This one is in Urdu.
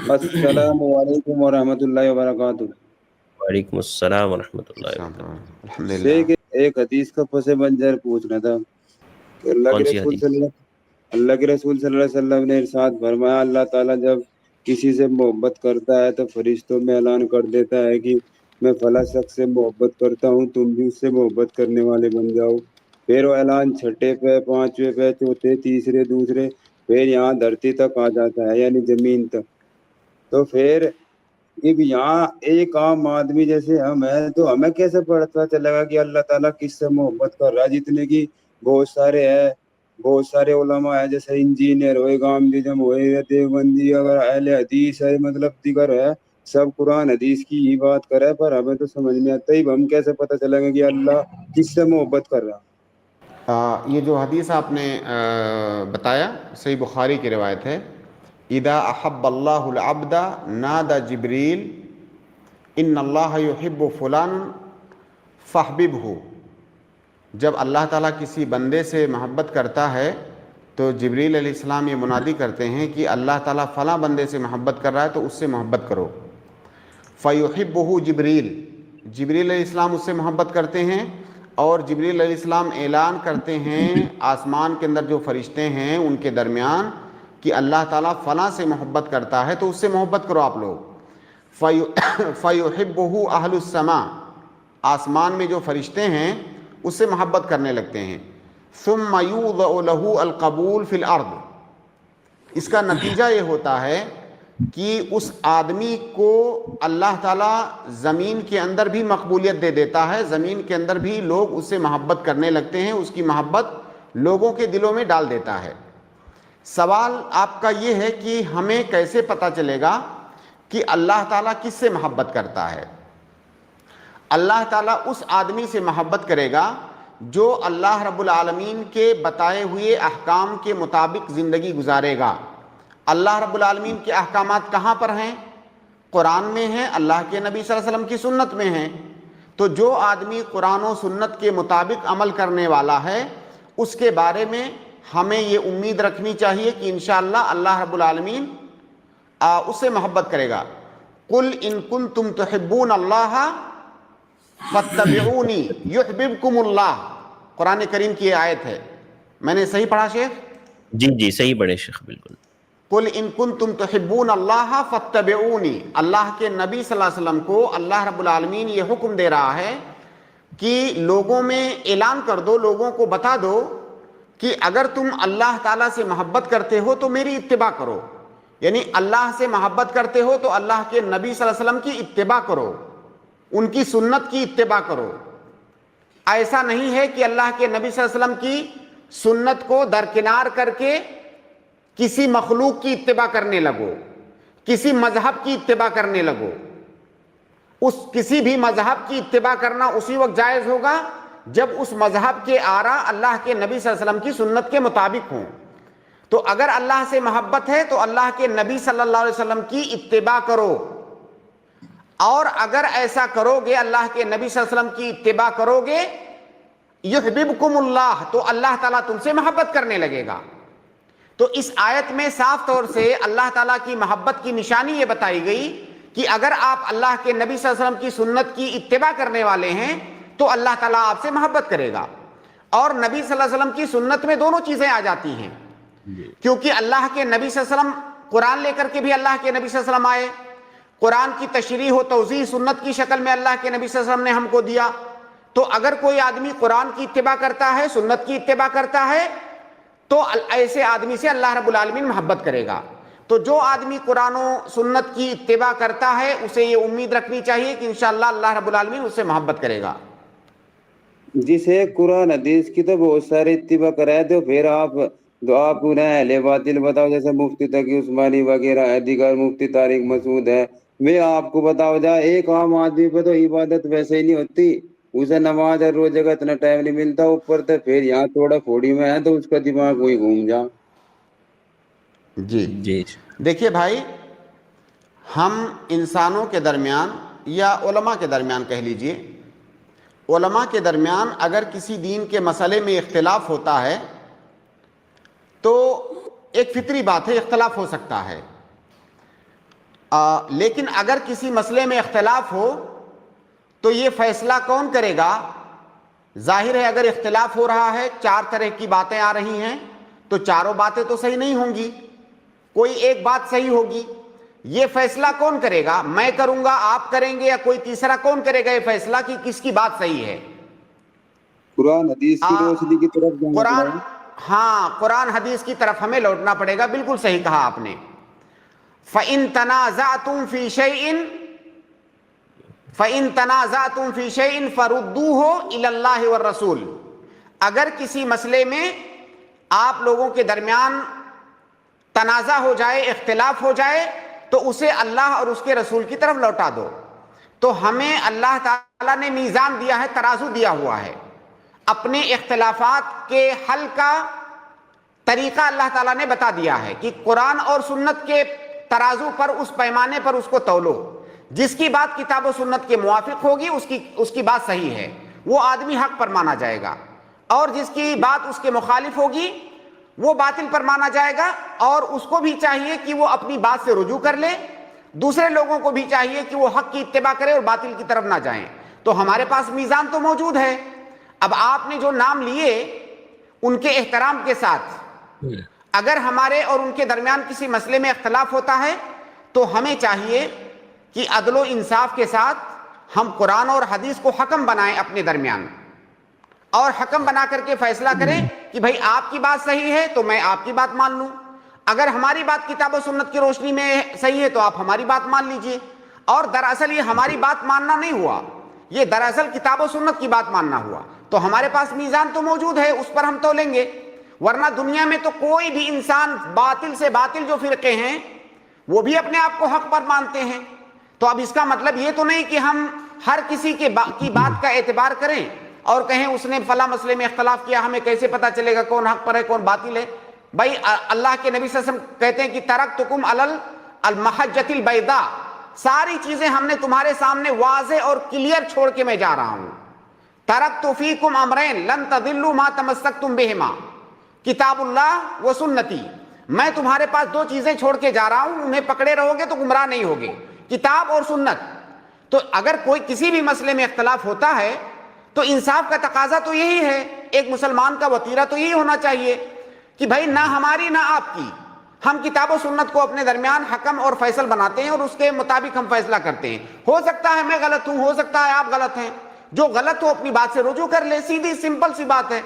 السلام علیکم ورحمۃ اللہ وبرکاتہ۔ وعلیکم السلام ورحمۃ اللہ وبرکاتہ۔ الحمد للہ۔ شیخ ایک حدیث کا پس منظر پوچھنا تھا کہ کون سی حدیث؟ اللہ کے رسول صلی اللہ علیہ وسلم نے ارشاد فرمایا، اللہ تعالیٰ جب کسی سے محبت کرتا ہے تو فرشتوں میں اعلان کر دیتا ہے کہ میں فلاں شخص سے محبت کرتا ہوں، تم بھی اس سے محبت کرنے والے بن جاؤ۔ پھر وہ اعلان چھٹے پہ، پانچویں پہ، چوتھے، تیسرے، دوسرے، پھر یہاں دھرتی تک آ جاتا ہے، یعنی زمین تک۔ تو پھر اب یہاں ایک عام آدمی جیسے ہم ہیں تو ہمیں کیسے پتا چلے گا کہ اللہ تعالیٰ کس سے محبت کر رہا ہے؟ جتنے کی بہت سارے علماء ہیں، جیسے انجینئر ہوئے، گامدیزم ہوئے، یا دیوبندی، اگر اہل حدیث ہے، مطلب دیگر ہے، سب قرآن حدیث کی ہی بات کرے، پر ہمیں تو سمجھ نہیں آتا ہی ہم کیسے پتا چلیں گے کہ اللہ کس سے محبت کر رہا۔ یہ جو حدیث آپ نے بتایا صحیح بخاری کی روایت ہے، اذا احب اللہ العبد نادى جبریل ان اللہ یحب فلان فاحببہ۔ جب اللہ تعالیٰ کسی بندے سے محبت کرتا ہے تو جبریل علیہ السلام یہ منادی کرتے ہیں کہ اللہ تعالیٰ فلاں بندے سے محبت کر رہا ہے تو اس سے محبت کرو۔ فیحبہ جبریل، جبریل علیہ السلام اس سے محبت کرتے ہیں، اور جبریل علیہ السلام اعلان کرتے ہیں آسمان کے اندر جو فرشتے ہیں ان کے درمیان کہ اللہ تعالیٰ فلاں سے محبت کرتا ہے تو اس سے محبت کرو آپ لوگ۔ فیحبہ اہل السماء، آسمان میں جو فرشتے ہیں اس سے محبت کرنے لگتے ہیں۔ ثم یوضع له القبول فی الارض، اس کا نتیجہ یہ ہوتا ہے کہ اس آدمی کو اللہ تعالیٰ زمین کے اندر بھی مقبولیت دے دیتا ہے، زمین کے اندر بھی لوگ اس سے محبت کرنے لگتے ہیں، اس کی محبت لوگوں کے دلوں میں ڈال دیتا ہے۔ سوال آپ کا یہ ہے کہ ہمیں کیسے پتہ چلے گا کہ اللہ تعالیٰ کس سے محبت کرتا ہے؟ اللہ تعالیٰ اس آدمی سے محبت کرے گا جو اللہ رب العالمین کے بتائے ہوئے احکام کے مطابق زندگی گزارے گا۔ اللہ رب العالمین کے احکامات کہاں پر ہیں؟ قرآن میں ہیں، اللہ کے نبی صلی اللہ علیہ وسلم کی سنت میں ہیں۔ تو جو آدمی قرآن و سنت کے مطابق عمل کرنے والا ہے اس کے بارے میں ہمیں یہ امید رکھنی چاہیے کہ انشاءاللہ اللہ رب العالمین اس سے محبت کرے گا۔ قل ان کنتم تحبون اللہ فاتبعونی یحببکم اللہ، قرآن کریم کی یہ آیت ہے۔ میں نے صحیح پڑھا شیخ؟ جی صحیح پڑھے شیخ، بالکل۔ قل ان کنتم تحبون اللہ فاتبعونی، اللہ کے نبی صلی اللہ علیہ وسلم کو اللہ رب العالمین یہ حکم دے رہا ہے کہ لوگوں میں اعلان کر دو، لوگوں کو بتا دو کہ اگر تم اللہ تعالیٰ سے محبت کرتے ہو تو میری اتباع کرو، یعنی اللہ سے محبت کرتے ہو تو اللہ کے نبی صلی اللہ علیہ وسلم کی اتباع کرو، ان کی سنت کی اتباع کرو۔ ایسا نہیں ہے کہ اللہ کے نبی صلی اللہ علیہ وسلم کی سنت کو درکنار کر کے کسی مخلوق کی اتباع کرنے لگو، کسی مذہب کی اتباع کرنے لگو۔ اس کسی بھی مذہب کی اتباع کرنا اسی وقت جائز ہوگا جب اس مذہب کے آراء اللہ کے نبی صلی اللہ علیہ وسلم کی سنت کے مطابق ہوں۔ تو اگر اللہ سے محبت ہے تو اللہ کے نبی صلی اللہ علیہ وسلم کی اتباع کرو، اور اگر ایسا کرو گے، اللہ کے نبی صلی اللہ علیہ وسلم کی اتباع کرو گے، یحببکم اللہ، تو اللہ تعالیٰ تم سے محبت کرنے لگے گا۔ تو اس آیت میں صاف طور سے اللہ تعالیٰ کی محبت کی نشانی یہ بتائی گئی کہ اگر آپ اللہ کے نبی صلی اللہ علیہ وسلم کی سنت کی اتباع کرنے والے ہیں تو اللہ تعالیٰ آپ سے محبت کرے گا۔ اور نبی صلی اللہ علیہ وسلم کی سنت میں دونوں چیزیں آ جاتی ہیں، کیونکہ اللہ کے نبی صلی اللہ علیہ وسلم قرآن لے کر کے بھی اللہ کے نبی صلی اللہ علیہ وسلم آئے، قرآن کی تشریح و توضیح سنت کی شکل میں اللہ کے نبی صلی اللہ علیہ وسلم نے ہم کو دیا۔ تو اگر کوئی آدمی قرآن کی اتباع کرتا ہے، سنت کی اتباع کرتا ہے، تو ایسے آدمی سے اللہ رب العالمین محبت کرے گا۔ تو جو آدمی قرآن و سنت کی اتباع کرتا ہے اسے یہ امید رکھنی چاہیے کہ انشاءاللہ اللہ رب العالمین اس سے محبت کرے گا۔ جسے قرآن حدیث کی تو بہت سارے اتباع کرائے تو پھر آپ انہیں اہل باطل بتاؤ، جیسے مفتی تقی عثمانی وغیرہ ہے، دیگر مفتی طارق مسعود ہے۔ میں آپ کو بتاؤ جائے ایک عام آدمی پہ تو عبادت ویسے ہی نہیں ہوتی، اسے نماز اور روزے کا اتنا ٹائم نہیں ملتا، اوپر تو پھر یہاں تھوڑا پھوڑی میں ہے تو اس کا دماغ وہی گھوم جا۔ جی دیکھیے بھائی، ہم انسانوں کے درمیان یا علماء کے درمیان کہہ لیجئے، علماء کے درمیان اگر کسی دین کے مسئلے میں اختلاف ہوتا ہے تو ایک فطری بات ہے، اختلاف ہو سکتا ہے۔ لیکن اگر کسی مسئلے میں اختلاف ہو تو یہ فیصلہ کون کرے گا؟ ظاہر ہے اگر اختلاف ہو رہا ہے، 4 طرح کی باتیں آ رہی ہیں، تو چاروں باتیں تو صحیح نہیں ہوں گی، کوئی ایک بات صحیح ہوگی۔ یہ فیصلہ کون کرے گا؟ میں کروں گا، آپ کریں گے، یا کوئی تیسرا کون کرے گا یہ فیصلہ کہ کس کی بات صحیح ہے؟ قرآن حدیث کی روشنی کی طرف جانا قرآن، پڑے گا۔ ہاں قرآن حدیث کی طرف ہمیں لوٹنا پڑے گا، بالکل صحیح کہا آپ نے۔ فَإِن تَنَازَعْتُمْ فِي شَيْءٍ فَإِن تَنَازَعْتُمْ فِي شَيْءٍ فَرُدُّوهُ إِلَى اللَّهِ وَالرَّسُولِ، اگر کسی مسئلے میں آپ لوگوں کے درمیان تنازع ہو جائے، اختلاف ہو جائے، تو اسے اللہ اور اس کے رسول کی طرف لوٹا دو۔ تو ہمیں اللہ تعالیٰ نے میزان دیا ہے، ترازو دیا ہوا ہے، اپنے اختلافات کے حل کا طریقہ اللہ تعالیٰ نے بتا دیا ہے کہ قرآن اور سنت کے ترازو پر، اس پیمانے پر اس کو تولو، جس کی بات کتاب و سنت کے موافق ہوگی اس کی بات صحیح ہے، وہ آدمی حق پر مانا جائے گا، اور جس کی بات اس کے مخالف ہوگی وہ باطل پر مانا جائے گا، اور اس کو بھی چاہیے کہ وہ اپنی بات سے رجوع کر لے، دوسرے لوگوں کو بھی چاہیے کہ وہ حق کی اتباع کرے اور باطل کی طرف نہ جائیں۔ تو ہمارے پاس میزان تو موجود ہے۔ اب آپ نے جو نام لیے ان کے احترام کے ساتھ، اگر ہمارے اور ان کے درمیان کسی مسئلے میں اختلاف ہوتا ہے تو ہمیں چاہیے کہ عدل و انصاف کے ساتھ ہم قرآن اور حدیث کو حکم بنائیں اپنے درمیان، اور حکم بنا کر کے فیصلہ کریں کہ بھائی آپ کی بات صحیح ہے تو میں آپ کی بات مان لوں، اگر ہماری بات کتاب و سنت کی روشنی میں صحیح ہے تو آپ ہماری بات مان لیجئے۔ اور دراصل یہ ہماری بات ماننا نہیں ہوا، یہ دراصل کتاب و سنت کی بات ماننا ہوا، تو ہمارے پاس میزان تو موجود ہے، اس پر ہم تولیں گے۔ ورنہ دنیا میں تو کوئی بھی انسان، باطل سے باطل جو فرقے ہیں وہ بھی اپنے آپ کو حق پر مانتے ہیں، تو اب اس کا مطلب یہ تو نہیں کہ ہم ہر کسی کی بات کا اعتبار کریں اور کہیں اس نے فلاں مسئلے میں اختلاف کیا، ہمیں کیسے پتہ چلے گا کون حق پر ہے کون باطل ہے؟ بھائی اللہ کے نبی صلی اللہ علیہ وسلم کہتے ہیں کہ ترکتکم علی المحجۃ البیضاء، ساری چیزیں ہم نے تمہارے سامنے واضح اور کلیئر چھوڑ کے میں جا رہا ہوں۔ ترکت فیکم امرین لن تضلوا ما تمسکتم بہما، کتاب اللہ و سنتی، میں تمہارے پاس 2 چیزیں چھوڑ کے جا رہا ہوں، انہیں پکڑے رہو گے تو گمراہ نہیں ہوگے، کتاب اور سنت۔ تو اگر کوئی کسی بھی مسئلے میں اختلاف ہوتا ہے تو انصاف کا تقاضا تو یہی ہے، ایک مسلمان کا وتیرہ تو یہی ہونا چاہیے کہ بھائی نہ ہماری نہ آپ کی، ہم کتاب و سنت کو اپنے درمیان حکم اور فیصل بناتے ہیں اور اس کے مطابق ہم فیصلہ کرتے ہیں۔ ہو سکتا ہے میں غلط ہوں، ہو سکتا ہے آپ غلط ہیں، جو غلط ہو اپنی بات سے رجوع کر لے، سیدھی سمپل سی بات ہے۔